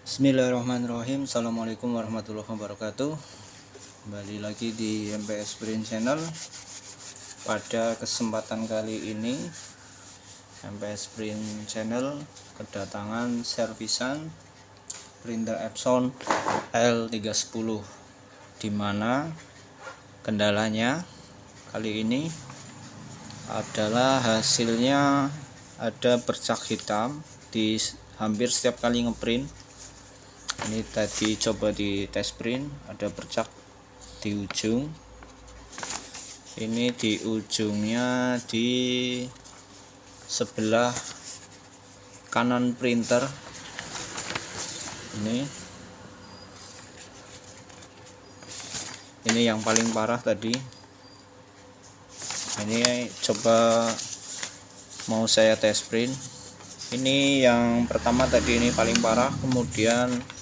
Bismillahirrahmanirrahim. Assalamualaikum warahmatullahi wabarakatuh. Kembali lagi di MPS Print Channel. Pada kesempatan kali ini MPS Print Channel kedatangan servisan printer Epson L310, dimana kendalanya kali ini adalah hasilnya ada bercak hitam di hampir setiap kali ngeprint. Ini tadi coba di tes print, ada bercak di ujung. Ini di ujungnya di sebelah kanan printer. Ini yang paling parah tadi. Ini coba mau saya tes print. Ini yang pertama tadi, ini paling parah. Kemudian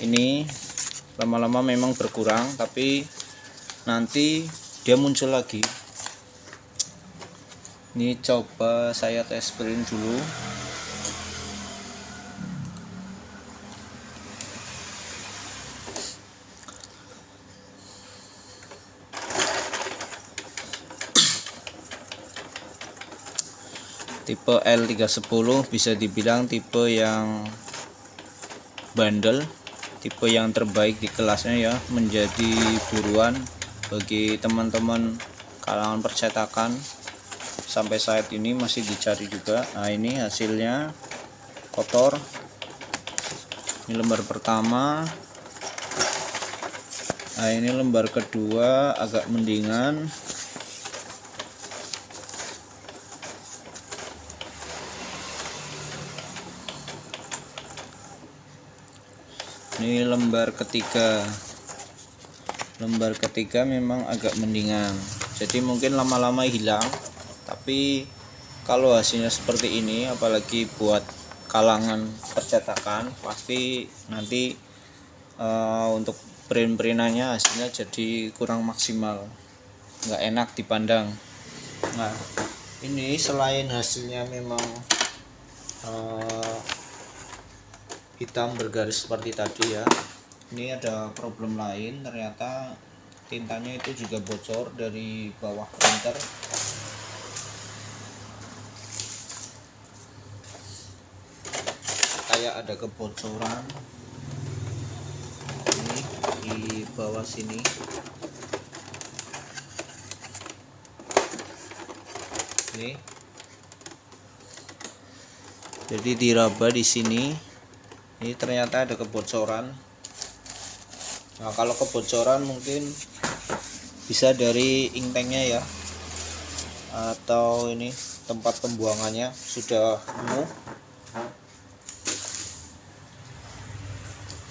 ini lama-lama memang berkurang, tapi nanti dia muncul lagi. Ini coba saya tes print dulu. Tipe L310 bisa dibilang tipe yang bandel, tipe yang terbaik di kelasnya ya, menjadi buruan bagi teman-teman kalangan percetakan. Sampai saat ini masih dicari juga. Nah, ini hasilnya kotor. Ini lembar pertama. Nah, ini lembar kedua agak mendingan. Ini lembar ketiga. Lembar ketiga memang agak mendingan. Jadi mungkin lama-lama hilang. Tapi kalau hasilnya seperti ini, apalagi buat kalangan percetakan, pasti nanti untuk print-printannya hasilnya jadi kurang maksimal, nggak enak dipandang. Nah, ini selain hasilnya memang hitam bergaris seperti tadi ya, ini ada problem lain. Ternyata tintanya itu juga bocor dari bawah printer. Kayak ada kebocoran ini di bawah sini. Ini jadi diraba di sini. Ini ternyata ada kebocoran. Nah, kalau kebocoran mungkin bisa dari inktanknya ya, atau ini tempat pembuangannya sudah penuh.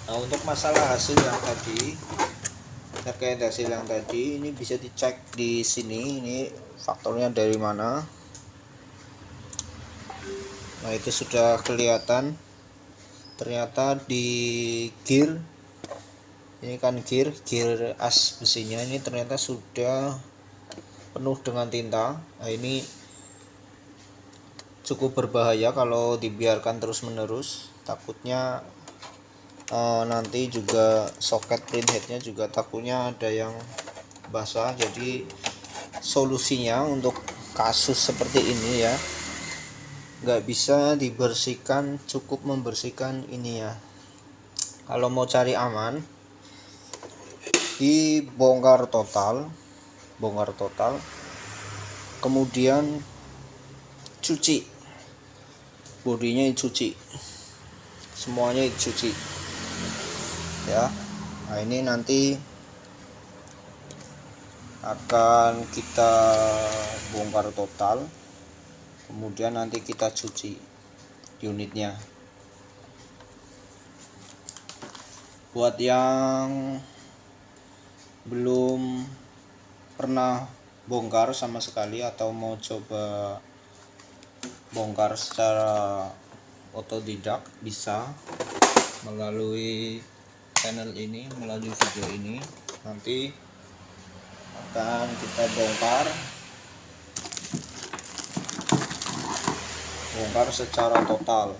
Nah, untuk masalah hasil yang tadi, terkait hasil yang tadi, ini bisa dicek di sini. Ini faktornya dari mana. Nah, itu sudah kelihatan. Ternyata di gear, ini kan gear as besinya ini ternyata sudah penuh dengan tinta. Nah, ini cukup berbahaya kalau dibiarkan terus-menerus. Takutnya nanti juga soket print headnya juga takutnya ada yang basah. Jadi solusinya untuk kasus seperti ini ya, nggak bisa dibersihkan, cukup membersihkan ini ya. Kalau mau cari aman, dibongkar total, kemudian cuci, bodinya dicuci, semuanya dicuci ya. Nah, ini nanti akan kita bongkar total, kemudian nanti kita cuci unitnya. Buat yang belum pernah bongkar sama sekali atau mau coba bongkar secara otodidak, bisa melalui channel ini, melalui video ini. Nanti akan kita bongkar secara total.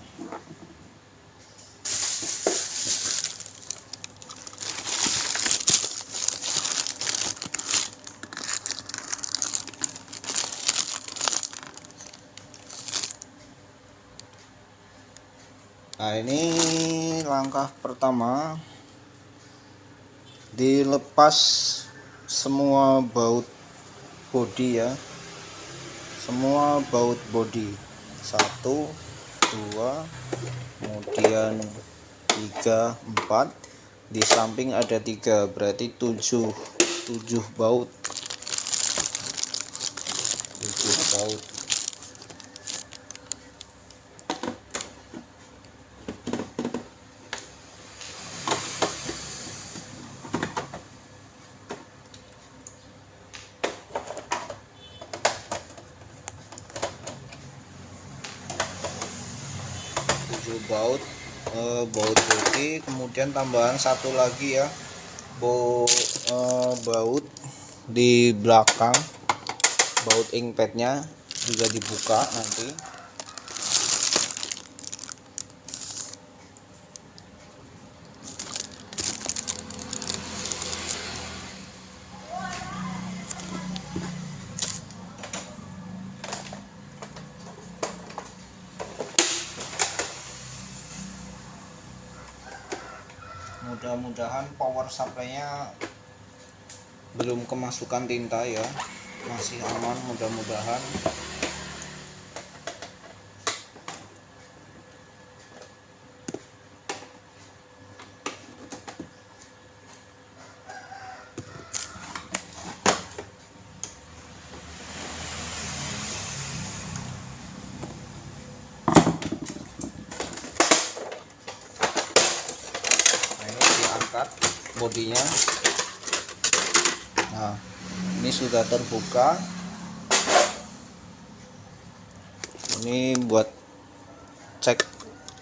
Nah, ini langkah pertama, dilepas semua baut bodi ya, semua baut bodi, 1 2 kemudian 3 4, di samping ada 3, berarti 7 baut, 7 baut. Baut bodi, kemudian tambahan 1 lagi ya, baut di belakang, baut inkpadnya juga dibuka nanti. Mudah-mudahan power supply-nya belum kemasukan tinta ya, masih aman mudah-mudahan. Nah, ini diangkat bodinya. Nah, ini sudah terbuka. Ini buat cek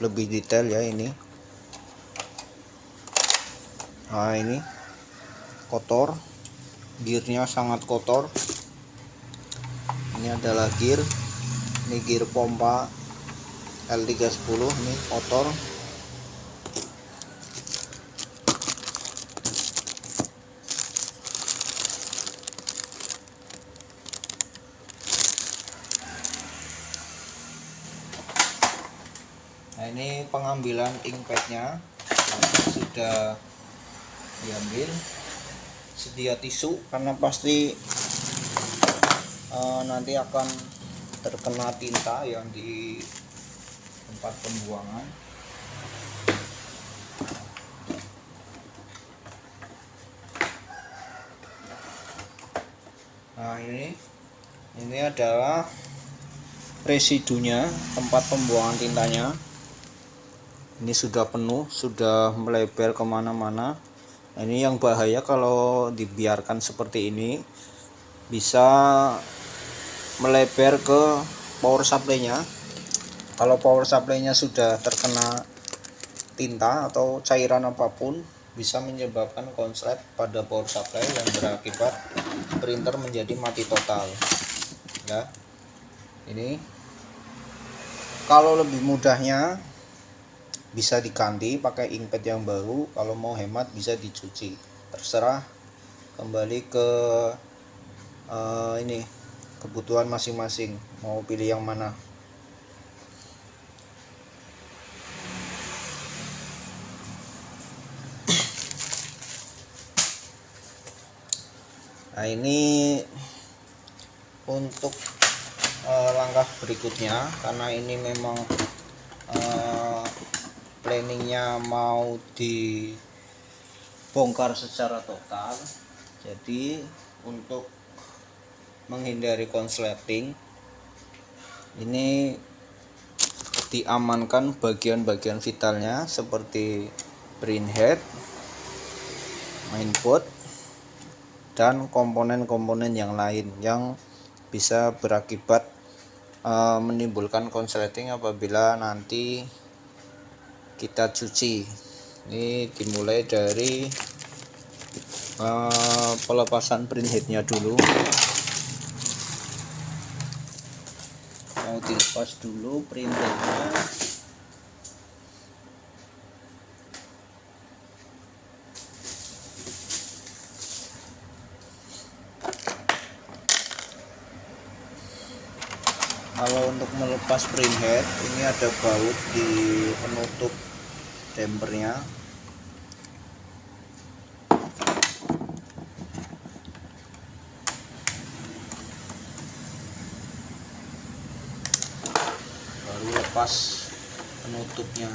lebih detail ya ini. Nah, ini kotor, gearnya sangat kotor. Ini adalah gear, ini gear pompa L310, ini kotor. Nah, ini pengambilan inkpadnya sudah diambil. Sedia tisu karena pasti nanti akan terkena tinta yang di tempat pembuangan. Nah, ini adalah residunya, tempat pembuangan tintanya. Ini sudah penuh, sudah melebar kemana-mana. Nah, ini yang bahaya kalau dibiarkan seperti ini, bisa melebar ke power supply-nya. Kalau power supply-nya sudah terkena tinta atau cairan apapun, bisa menyebabkan konslet pada power supply yang berakibat printer menjadi mati total ya. Ini kalau lebih mudahnya bisa diganti pakai inkpad yang baru, kalau mau hemat bisa dicuci, terserah, kembali ke ini kebutuhan masing-masing, mau pilih yang mana. Nah, ini untuk langkah berikutnya, karena ini memang planningnya mau dibongkar secara total, jadi untuk menghindari konsleting ini diamankan bagian-bagian vitalnya seperti printhead, mainboard, dan komponen-komponen yang lain yang bisa berakibat menimbulkan konsleting apabila nanti kita cuci. Ini dimulai dari pelepasan printheadnya dulu. Mau dilepas dulu printheadnya. Kalau untuk melepas printhead ini ada baut di penutup dampernya. Baru lepas penutupnya.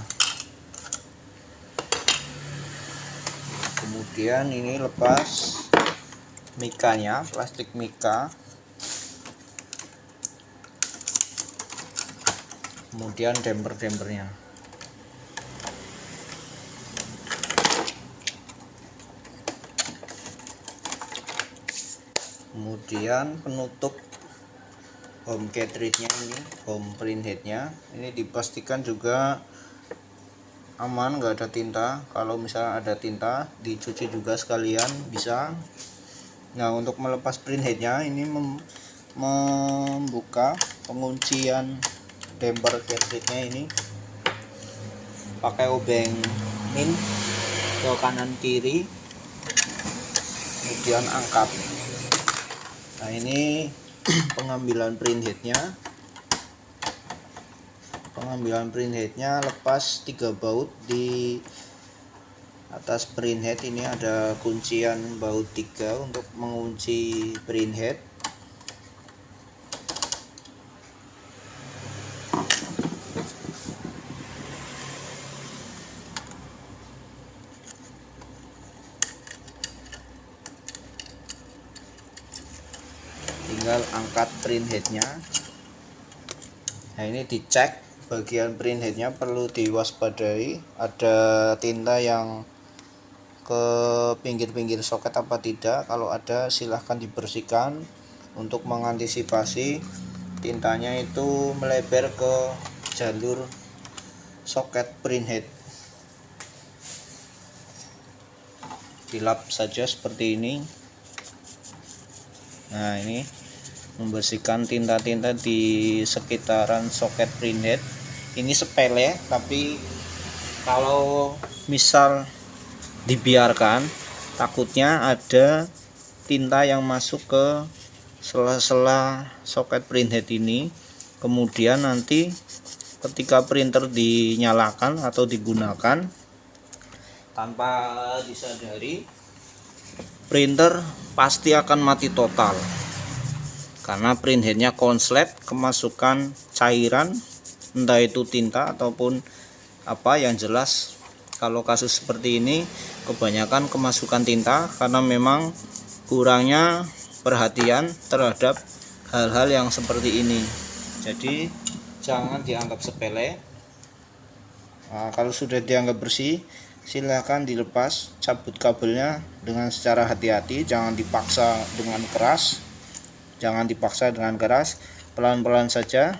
Kemudian ini lepas mikanya, plastik mika. Kemudian dampernya. Kemudian penutup home cartridge-nya ini, home printhead-nya ini dipastikan juga aman, nggak ada tinta. Kalau misalnya ada tinta dicuci juga sekalian bisa. Nah, untuk melepas printhead-nya ini membuka penguncian damper cartridge-nya ini pakai obeng min ke kanan kiri, kemudian angkat. Nah, ini pengambilan printhead-nya lepas 3 baut di atas printhead. Ini ada kuncian baut 3 untuk mengunci printhead. Tinggal angkat printhead-nya. Nah, ini dicek bagian printhead-nya, perlu diwaspadai ada tinta yang ke pinggir-pinggir soket apa tidak. Kalau ada silahkan dibersihkan untuk mengantisipasi tintanya itu melebar ke jalur soket printhead. Dilap saja seperti ini. Nah, ini membersihkan tinta-tinta di sekitaran soket printhead. Ini sepele, tapi kalau misal dibiarkan takutnya ada tinta yang masuk ke sela-sela soket printhead ini. Kemudian nanti ketika printer dinyalakan atau digunakan tanpa disadari, printer pasti akan mati total karena printheadnya konslet kemasukan cairan, entah itu tinta ataupun apa. Yang jelas kalau kasus seperti ini kebanyakan kemasukan tinta karena memang kurangnya perhatian terhadap hal-hal yang seperti ini. Jadi jangan dianggap sepele. Nah, kalau sudah dianggap bersih, silahkan dilepas, cabut kabelnya dengan secara hati-hati, jangan dipaksa dengan keras, pelan-pelan saja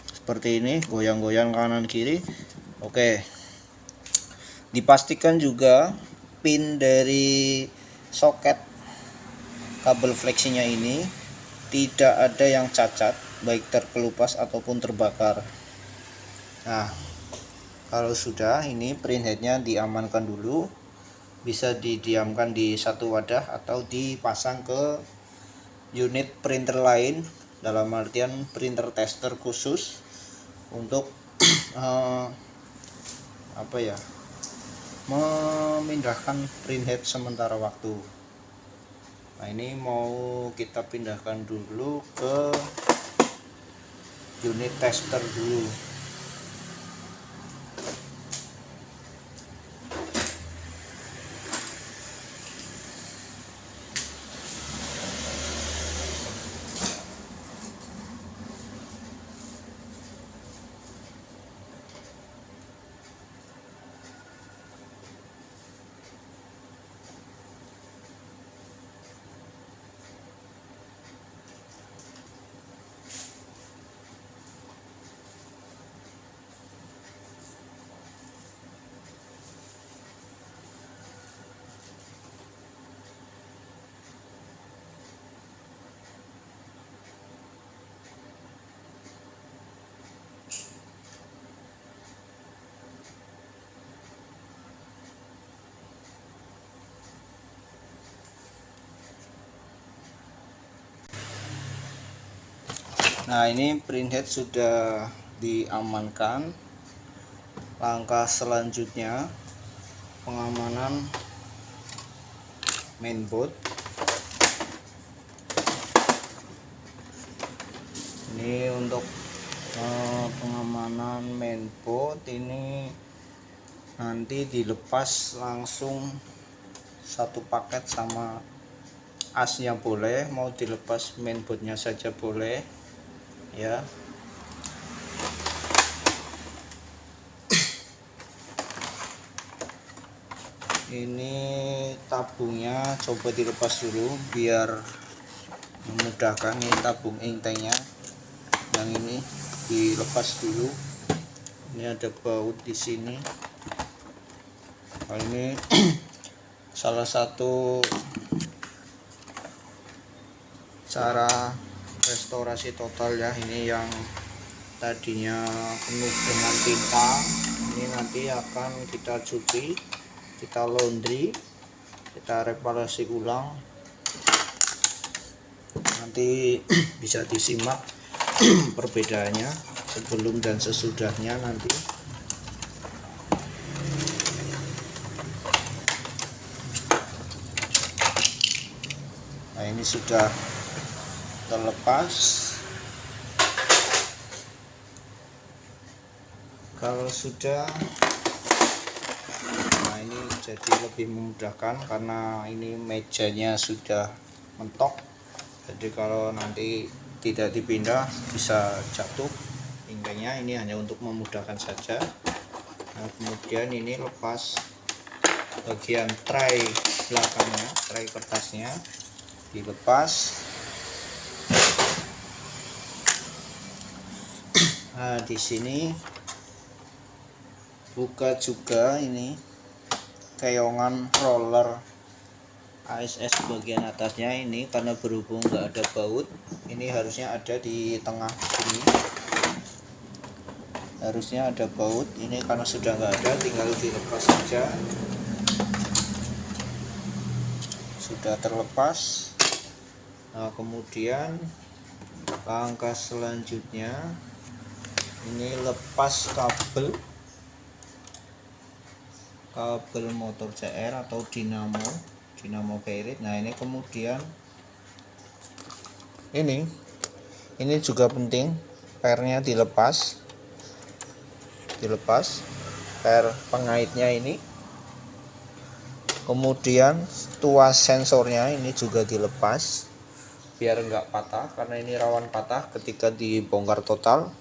seperti ini, goyang-goyang kanan kiri. Oke, dipastikan juga pin dari soket kabel fleksinya ini tidak ada yang cacat, baik terkelupas ataupun terbakar. Nah, kalau sudah, ini printheadnya diamankan dulu, bisa didiamkan di satu wadah atau dipasang ke unit printer lain, dalam artian printer tester khusus untuk memindahkan printhead sementara waktu. Nah, ini mau kita pindahkan dulu ke unit tester dulu. Nah, ini printhead sudah diamankan. Langkah selanjutnya pengamanan mainboard. Ini untuk pengamanan mainboard ini nanti dilepas langsung satu paket sama asnya boleh, mau dilepas mainboardnya saja boleh ya. Ini tabungnya coba dilepas dulu biar memudahkan. Ini tabung intengnya yang ini dilepas dulu. Ini ada baut di sini. Nah, ini salah satu cara restorasi total ya. Ini yang tadinya penuh dengan tinta, ini nanti akan kita cuci, kita laundry, kita reparasi ulang. Nanti bisa disimak perbedaannya sebelum dan sesudahnya nanti. Nah, ini sudah terlepas. Kalau sudah, nah ini jadi lebih memudahkan karena ini mejanya sudah mentok. Jadi kalau nanti tidak dipindah bisa jatuh pinggangnya. Ini hanya untuk memudahkan saja. Nah, kemudian ini lepas bagian tray belakangnya, tray kertasnya dilepas. Nah, di sini buka juga ini keongan roller ASS bagian atasnya ini, karena berhubung nggak ada baut, ini harusnya ada di tengah sini, harusnya ada baut. Ini karena sudah nggak ada, tinggal dilepas saja. Sudah terlepas. Nah, kemudian langkah selanjutnya ini lepas kabel motor CR atau dinamo Fairit. Nah, ini kemudian ini juga penting, pernya dilepas per pengaitnya ini. Kemudian tuas sensornya ini juga dilepas biar enggak patah, karena ini rawan patah ketika dibongkar total.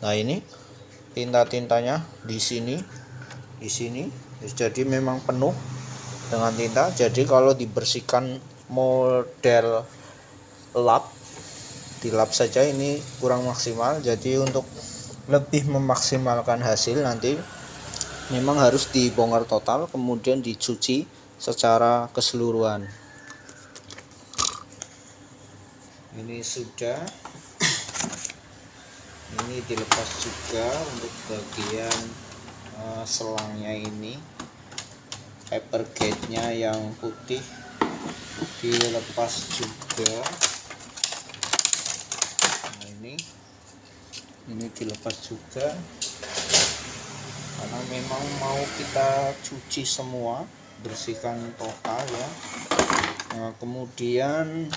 Nah, ini tinta-tintanya di sini. Jadi memang penuh dengan tinta. Jadi kalau dibersihkan model dilap saja ini kurang maksimal. Jadi untuk lebih memaksimalkan hasil nanti memang harus dibongkar total kemudian dicuci secara keseluruhan. Ini sudah, ini dilepas juga untuk bagian selangnya ini, paper gate-nya yang putih dilepas juga. Nah, ini dilepas juga karena memang mau kita cuci semua, bersihkan total ya. Nah, kemudian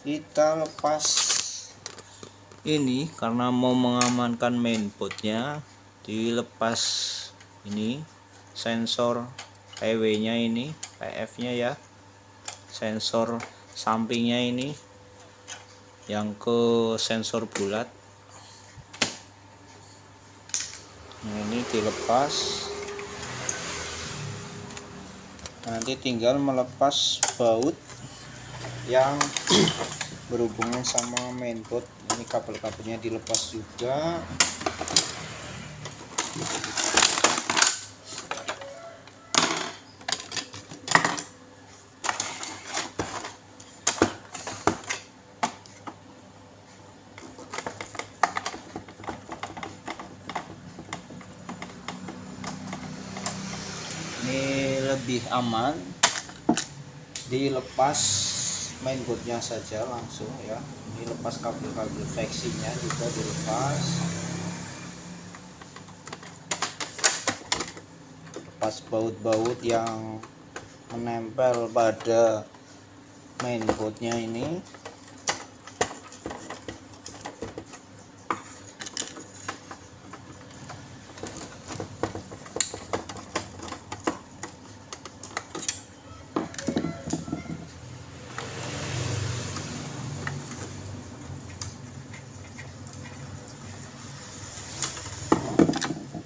kita lepas ini karena mau mengamankan mainboardnya. Dilepas ini sensor PW nya ini, PF nya ya, sensor sampingnya ini yang ke sensor bulat. Nah, ini dilepas. Nanti tinggal melepas baut yang berhubungan sama mainboard. Ini kabel-kabelnya dilepas juga. Ini lebih aman, dilepas mainboardnya saja langsung ya. Ini dilepas kabel-kabel fleksinya juga dilepas, lepas baut-baut yang menempel pada mainboardnya ini.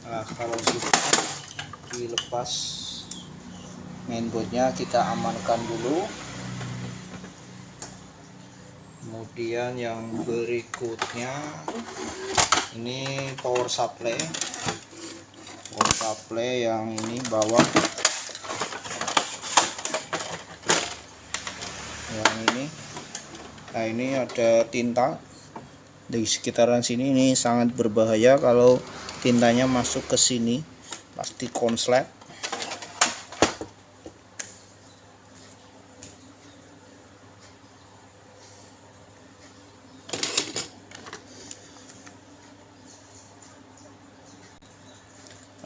Nah, kalau sudah dilepas mainboardnya, kita amankan dulu. Kemudian yang berikutnya ini power supply yang ini bawah, yang ini. Nah, ini ada tinta di sekitaran sini. Ini sangat berbahaya kalau tintanya masuk ke sini, pasti konslet.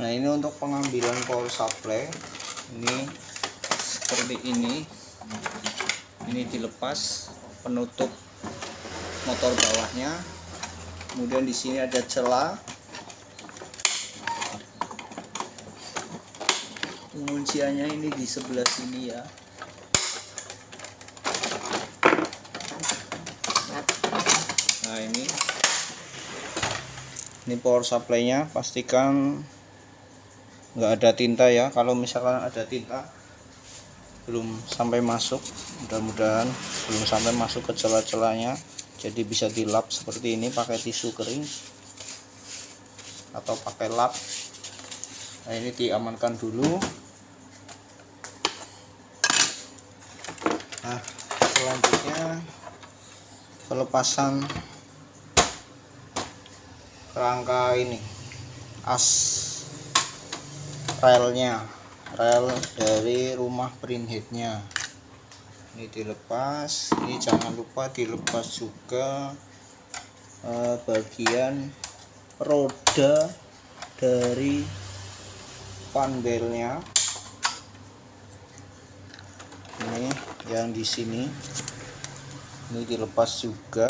Nah, ini untuk pengambilan power supply ini seperti ini dilepas penutup motor bawahnya, kemudian di sini ada celah pengunciannya, ini di sebelah sini ya. Nah, ini power supply-nya, pastikan nggak ada tinta ya. Kalau misalkan ada tinta belum sampai masuk, mudah-mudahan belum sampai masuk ke celah-celahnya, jadi bisa dilap seperti ini pakai tisu kering atau pakai lap. Nah, ini diamankan dulu. Nah, selanjutnya pelepasan rangka ini, as rel dari rumah printheadnya ini dilepas. Ini jangan lupa dilepas juga bagian roda dari panbelnya, ini yang di sini, ini dilepas juga.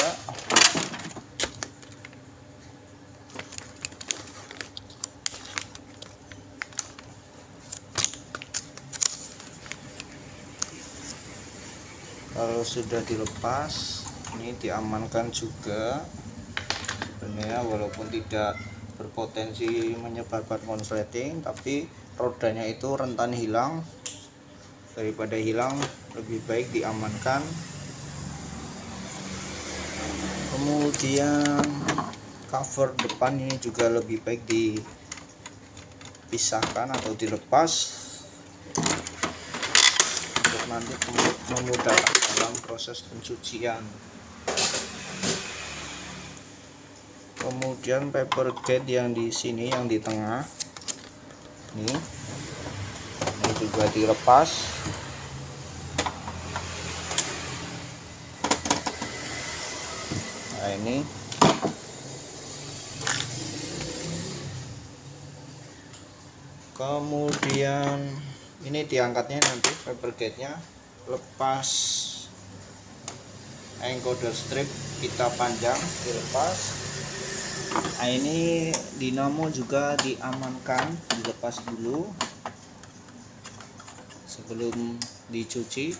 Kalau sudah dilepas, ini diamankan juga. Sebenarnya walaupun tidak berpotensi menyebabkan konsleting, tapi rodanya itu rentan hilang. Daripada hilang, lebih baik diamankan. Kemudian cover depan ini juga lebih baik dipisahkan atau dilepas untuk nanti memudahkan dalam proses pencucian. Kemudian paper gate yang di sini, yang di tengah ini juga dilepas. Nah, ini kemudian ini diangkatnya nanti paper gate nya, lepas encoder strip pita panjang dilepas. Nah, ini dinamo juga diamankan, dilepas dulu sebelum dicuci.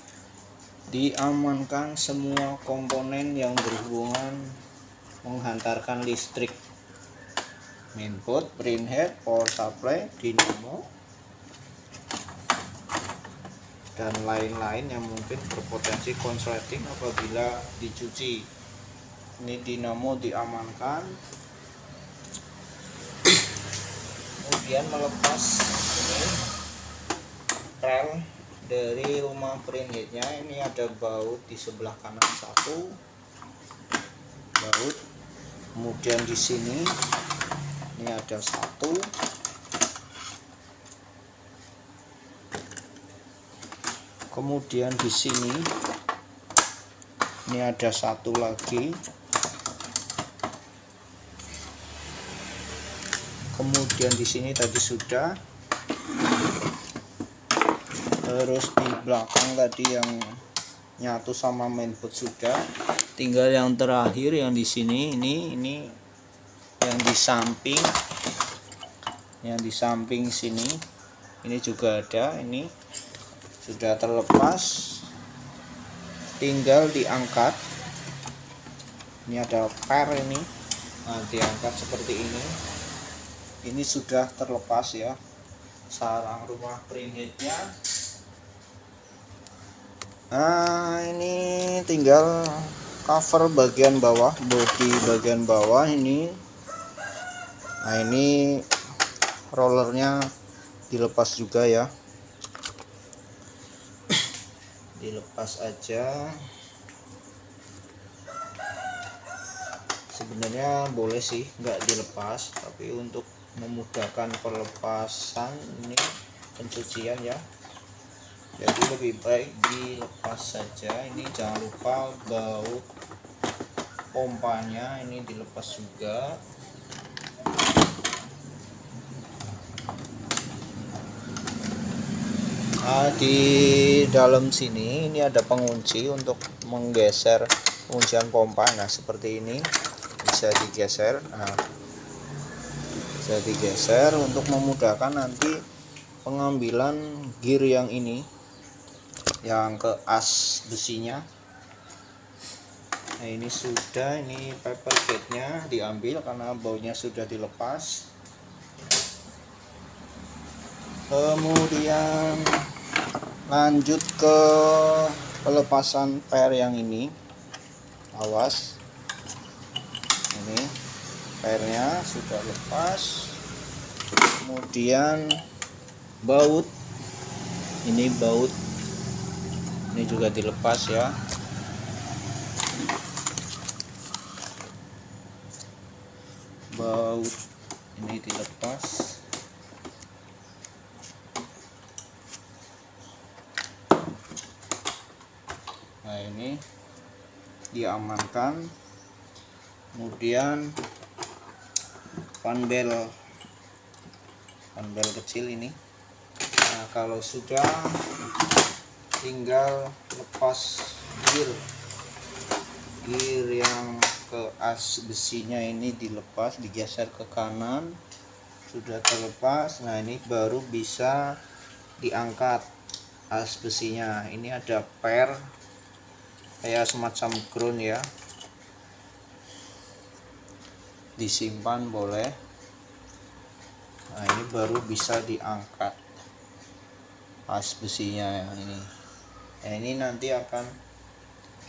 Diamankan semua komponen yang berhubungan menghantarkan listrik, mainboard, printhead, power supply, dinamo, dan lain-lain yang mungkin berpotensi konsleting apabila dicuci. Ini dinamo diamankan. Kemudian melepas ini rel dari rumah printheadnya. Ini ada baut di sebelah kanan satu baut, kemudian di sini ini ada satu, kemudian di sini Ini ada satu lagi, kemudian di sini tadi sudah, terus di belakang tadi yang nyatu sama mainboard sudah, tinggal yang terakhir yang di sini, ini yang di samping sini, ini juga ada, ini sudah terlepas, tinggal diangkat. Ini ada per ini, nah diangkat seperti ini sudah terlepas ya sarang rumah printheadnya. Nah ini tinggal cover bagian bawah, bodi bagian bawah ini. Nah ini rollernya dilepas juga ya, dilepas aja. Sebenarnya boleh sih nggak dilepas, tapi untuk memudahkan pelepasan ini pencucian ya, jadi lebih baik dilepas saja. Ini jangan lupa baut pompanya ini dilepas juga. Nah, di dalam sini ini ada pengunci untuk menggeser penguncian pompa. Nah seperti ini bisa digeser. Nah, bisa digeser untuk memudahkan nanti pengambilan gear yang ini, yang ke as besinya. Nah ini sudah, ini paper gate-nya diambil karena bautnya sudah dilepas. Kemudian lanjut ke pelepasan per yang ini. Awas, ini pernya sudah lepas. Kemudian baut, ini baut ini juga dilepas ya. Baut ini dilepas. Nah ini diamankan. Kemudian panbel kecil ini. Nah kalau sudah, tinggal lepas gear yang ke as besinya ini dilepas, digeser ke kanan, sudah terlepas. Nah ini baru bisa diangkat as besinya. Ini ada per kayak semacam ground ya, disimpan boleh. Nah ini baru bisa diangkat as besinya ini. Nah ini nanti akan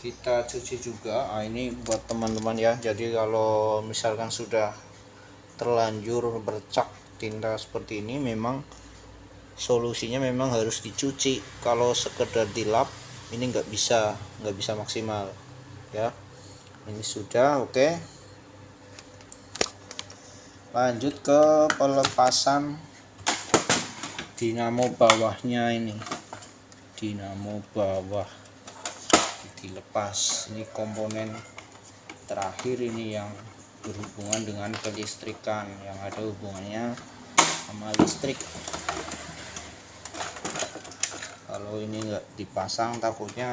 kita cuci juga. Nah ini buat teman-teman ya, jadi kalau misalkan sudah terlanjur bercak tinta seperti ini, memang solusinya memang harus dicuci. Kalau sekedar dilap ini nggak bisa maksimal ya. Ini sudah oke. Lanjut ke pelepasan dinamo bawahnya. Ini dinamo bawah dilepas. Ini komponen terakhir ini yang berhubungan dengan kelistrikan, yang ada hubungannya sama listrik. Kalau ini nggak dipasang, takutnya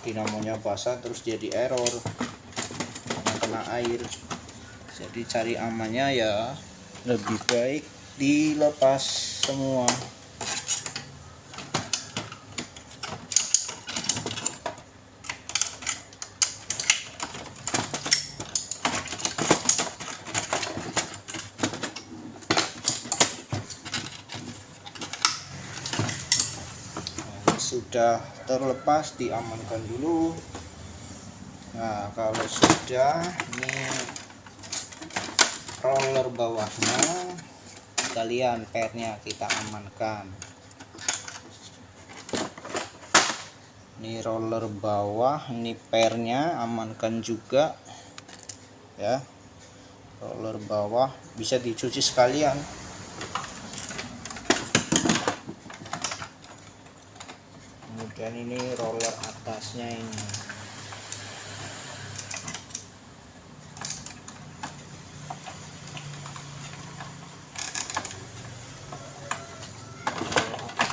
dinamonya basah terus jadi error karena kena air. Jadi cari amannya ya lebih baik dilepas semua. Nah, sudah terlepas, diamankan dulu. Nah kalau sudah, ini roller bawahnya sekalian pernya kita amankan. Ini roller bawah, ini pernya amankan juga ya. Roller bawah bisa dicuci sekalian. Kemudian ini roller atasnya ini.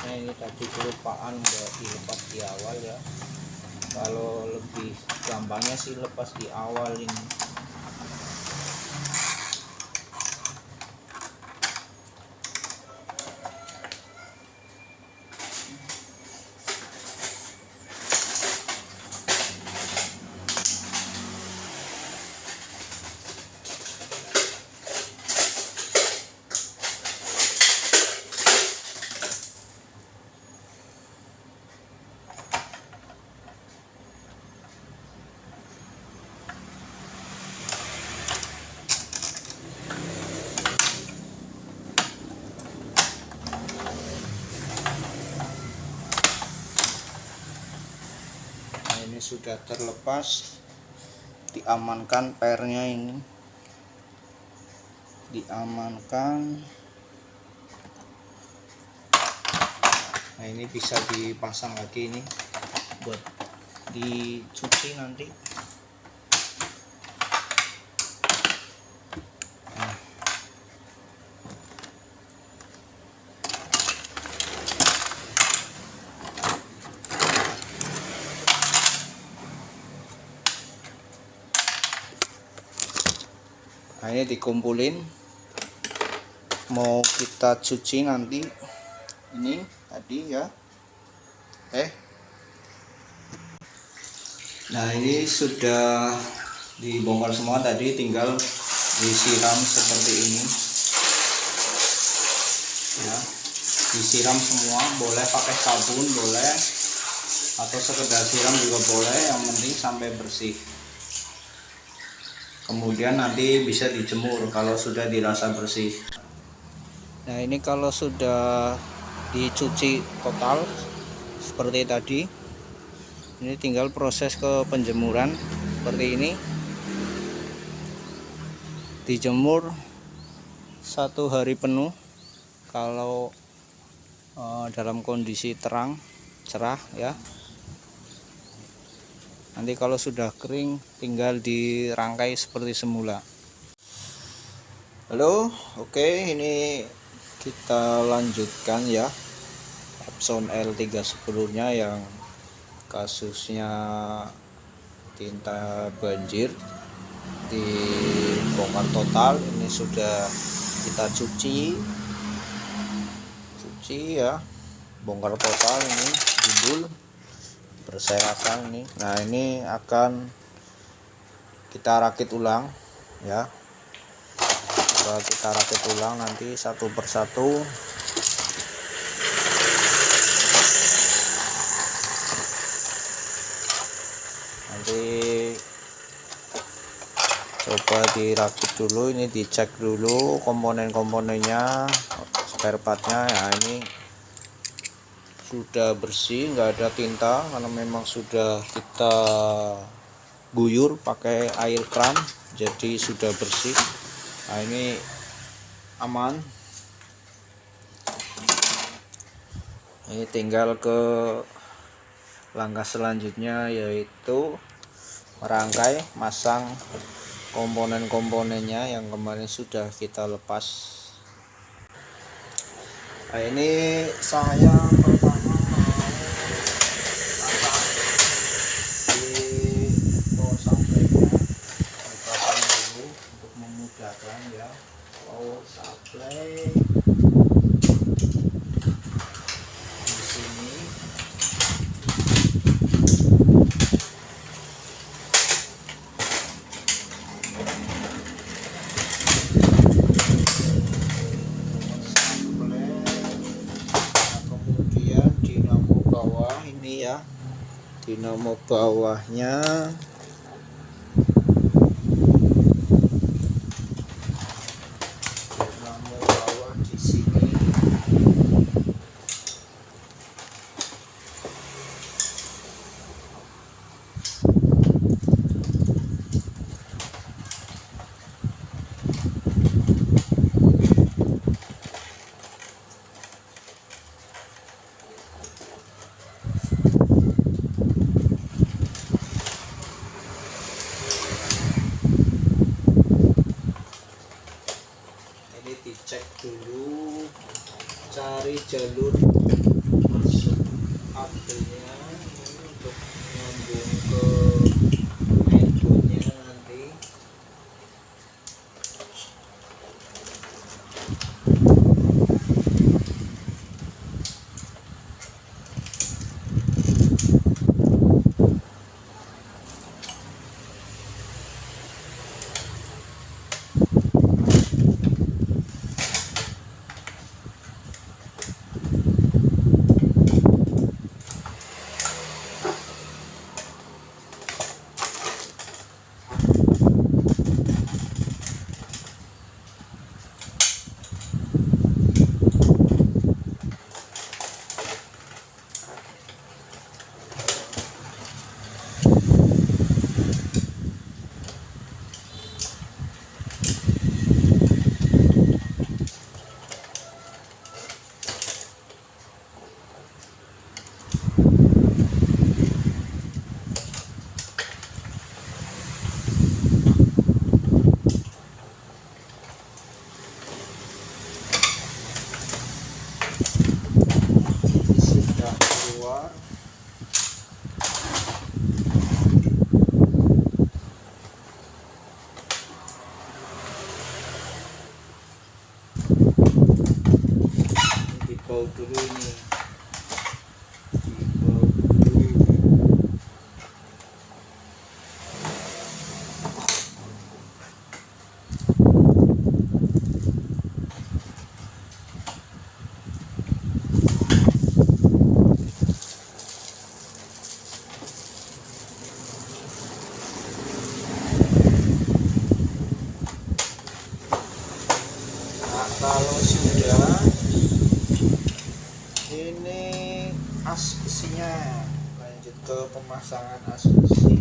lepasnya ini tadi kelupaan nggak dilepas di awal ya. Kalau lebih gampangnya sih lepas di awal ini. Ini sudah terlepas, diamankan pernya ini, diamankan. Nah ini bisa dipasang lagi ini buat dicuci nanti. Nah ini dikumpulin, mau kita cuci nanti ini tadi ya. Nah ini sudah dibongkar semua, tadi tinggal disiram seperti ini ya, disiram semua, boleh pakai sabun boleh, atau sekedar siram juga boleh, yang penting sampai bersih. Kemudian nanti bisa dijemur kalau sudah dirasa bersih. Nah ini kalau sudah dicuci total seperti tadi, ini tinggal proses ke penjemuran seperti ini. Dijemur 1 hari penuh kalau dalam kondisi terang cerah ya. Nanti kalau sudah kering tinggal dirangkai seperti semula. Halo, oke, ini kita lanjutkan ya Epson L310-nya yang kasusnya tinta banjir, dibongkar total. Ini sudah kita cuci ya, bongkar total, ini judul berserakan ini. Nah ini akan kita rakit ulang ya, kita rakit ulang nanti satu persatu. Nanti coba dirakit dulu, ini dicek dulu komponen-komponennya, spare partnya ya. Ini sudah bersih, nggak ada tinta karena memang sudah kita guyur pakai air kran, jadi sudah bersih. Nah ini aman. Ini tinggal ke langkah selanjutnya, yaitu merangkai, masang komponen-komponennya yang kemarin sudah kita lepas. Nah ini saya pertama mau sampainya dipasang dulu untuk memudahkan ya. Power supply di sini. Kemudian dinamo bawah ini ya, dinamo bawahnya di sini. Ini dicek dulu, cari jalur kabelnya ini untuk nyambung ke mainboardnya nanti. Sudah keluar. Dibau dulu ini, dibau dulu. Nah, kalau sudah ini as besinya, lanjut ke pemasangan as besi.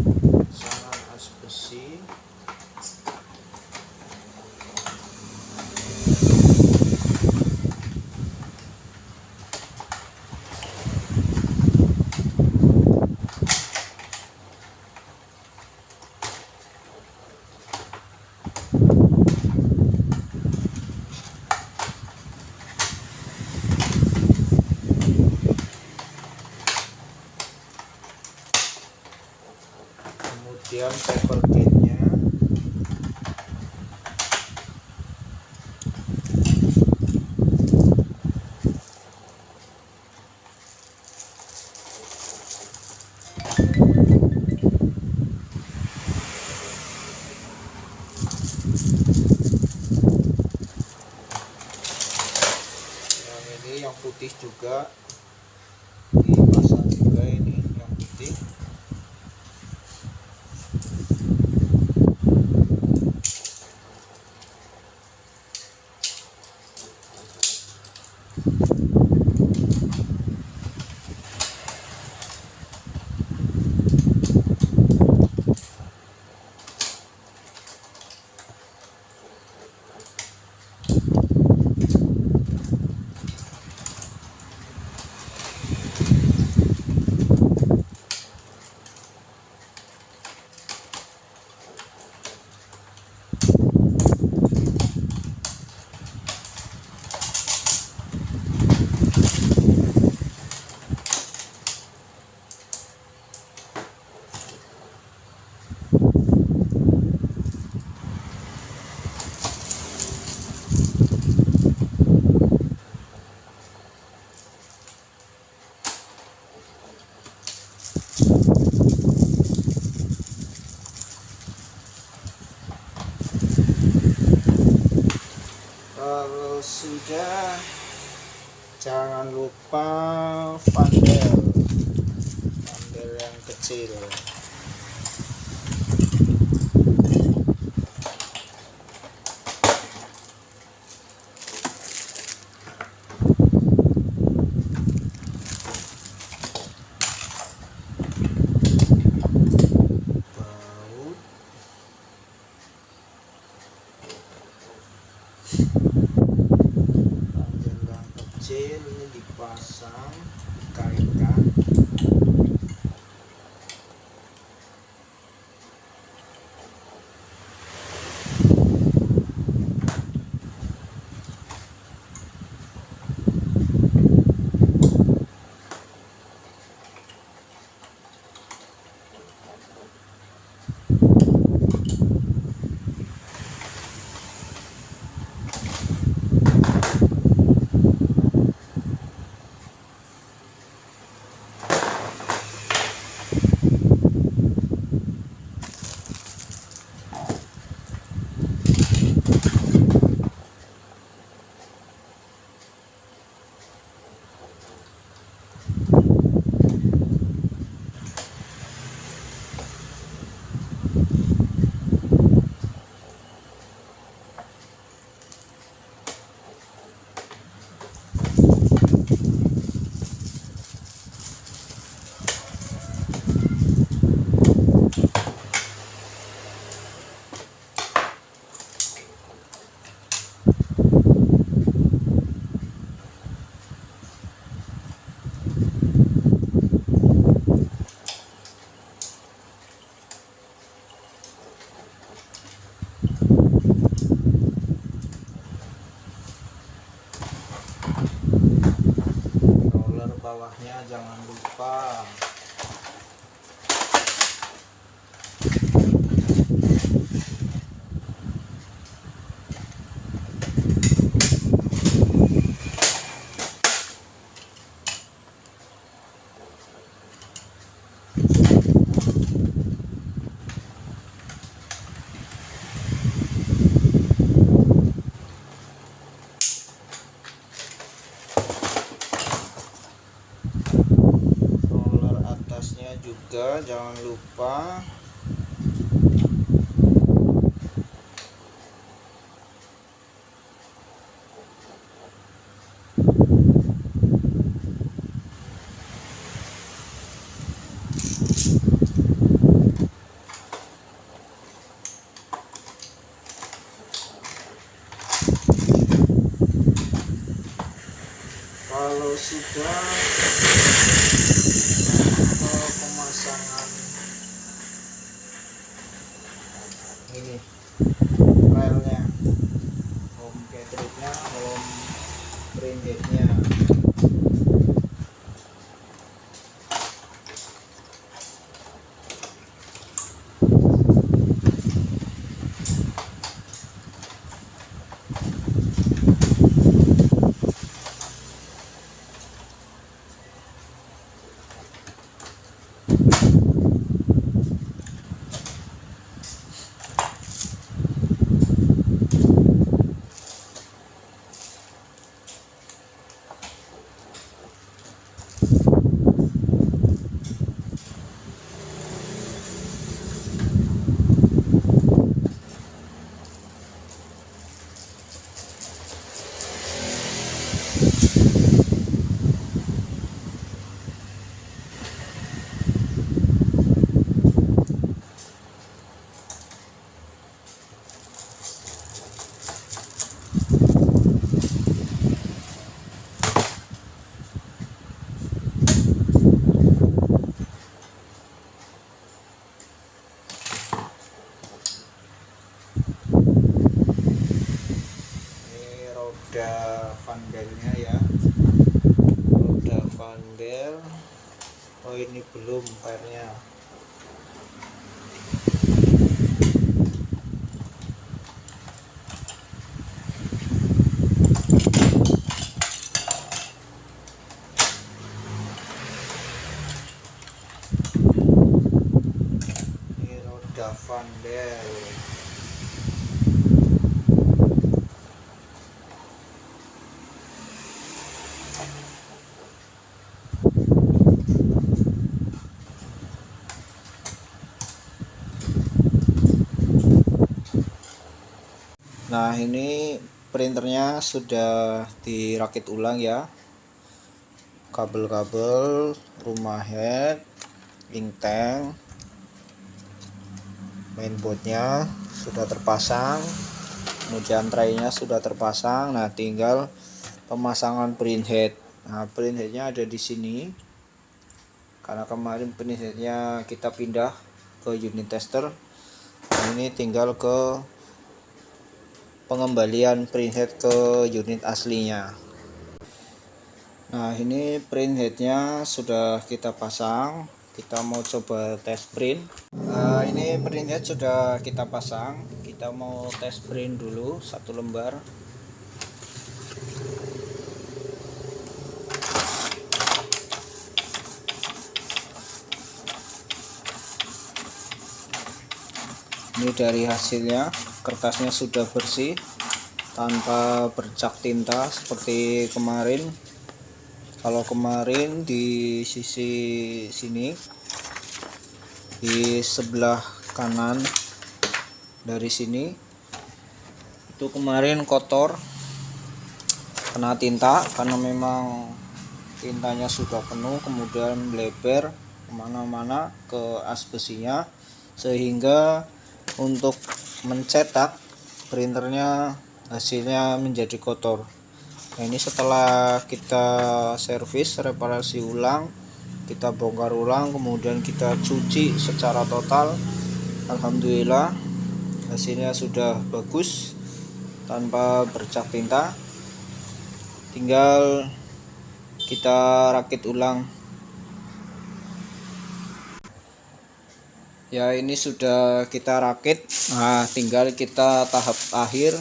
Pemasangan as besi. Kemudian paper kit-nya. Yang ini yang putih juga dipasang juga, ini yang putih. Kalau sudah, jangan lupa vandel yang kecil. Baut, vandel yang kecil. kecil ini dipasang, dikaitkan. Roller bawahnya jangan lupa. Roller atasnya juga jangan lupa. Kalau sudah pemasangan ini relnya, home cartridge-nya, home printhead-nya. Roda vandelnya ya, roda vandel. Oh ini belum pernya. Ini roda vandel. Nah ini printernya sudah dirakit ulang ya, kabel-kabel, rumah head, ink tank, mainboardnya sudah terpasang, kemudian traynya sudah terpasang. Nah tinggal pemasangan printhead. Nah, printheadnya ada di sini. Karena kemarin printheadnya kita pindah ke unit tester, ini tinggal ke pengembalian printhead ke unit aslinya. Nah, ini printheadnya sudah kita pasang. Kita mau coba tes print. Ini printhead sudah kita pasang. Kita mau tes print dulu 1 lembar. Ini dari hasilnya, kertasnya sudah bersih tanpa bercak tinta seperti kemarin. Kalau kemarin di sisi sini, di sebelah kanan dari sini, itu kemarin kotor kena tinta karena memang tintanya sudah penuh, kemudian melebar kemana-mana ke as besinya, sehingga untuk mencetak printernya hasilnya menjadi kotor. Nah, ini setelah kita servis, reparasi ulang, kita bongkar ulang, kemudian kita cuci secara total. Alhamdulillah hasilnya sudah bagus tanpa bercak tinta. Tinggal kita rakit ulang. Ya, ini sudah kita rakit. Nah, tinggal kita tahap akhir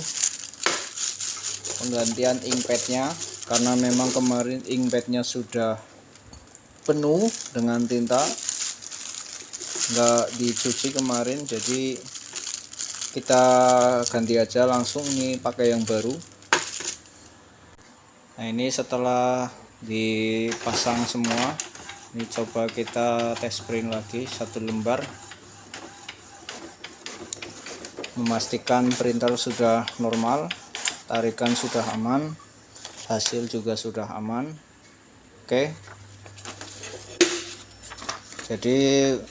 penggantian inkpadnya, karena memang kemarin inkpadnya sudah penuh dengan tinta, nggak dicuci kemarin, jadi kita ganti aja langsung, ini pakai yang baru. Nah, ini setelah dipasang semua, ini coba kita tes print lagi 1 lembar, memastikan printer sudah normal, tarikan sudah aman, hasil juga sudah aman. Oke, jadi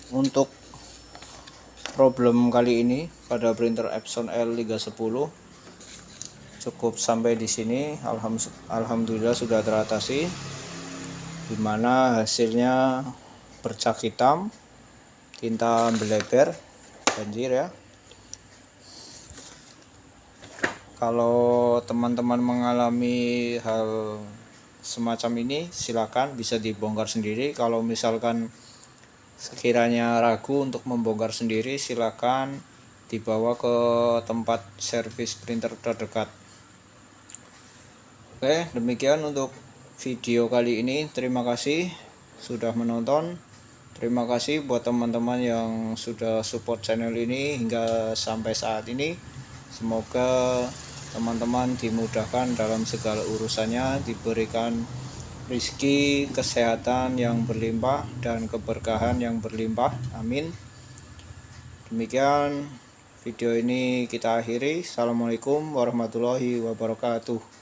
untuk problem kali ini pada printer Epson L310 cukup sampai di sini. Alhamdulillah sudah teratasi, dimana hasilnya bercak hitam, tinta melebar, banjir ya. Kalau teman-teman mengalami hal semacam ini, silakan bisa dibongkar sendiri. Kalau misalkan sekiranya ragu untuk membongkar sendiri, silakan dibawa ke tempat servis printer terdekat. Oke, demikian untuk video kali ini. Terima kasih sudah menonton. Terima kasih buat teman-teman yang sudah support channel ini hingga sampai saat ini. Semoga teman-teman dimudahkan dalam segala urusannya, diberikan rezeki, kesehatan yang berlimpah, dan keberkahan yang berlimpah. Amin. Demikian video ini kita akhiri. Assalamualaikum warahmatullahi wabarakatuh.